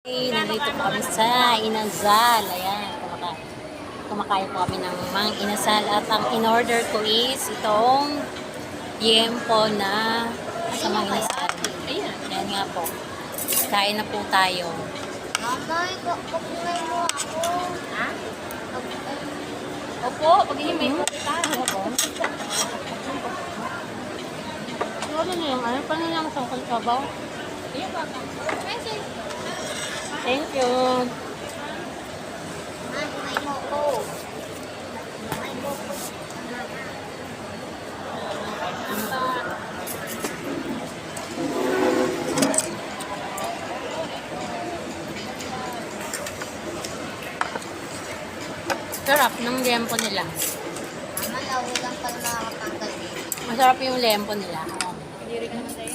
Nandito po kami sa Inasal. Ayan, kumakain po kami ng Mang Inasal. At ang in-order ko is itong yempo na sa Mang Inasal. Ayan nga po. Kain na po tayo. Nanay, kapagay mo ako. Ha? Opo, pag-ihimay mo kita. Opo. Ano na yung ano? Paano yung sangkal sabaw? Thank you. Ay mo ko. Ay mo ko. Sarap ng lempo nila. Mama, lawo lang pala nakakatanggal eh. Masarap yung lempo nila. Hindi rin naman tayo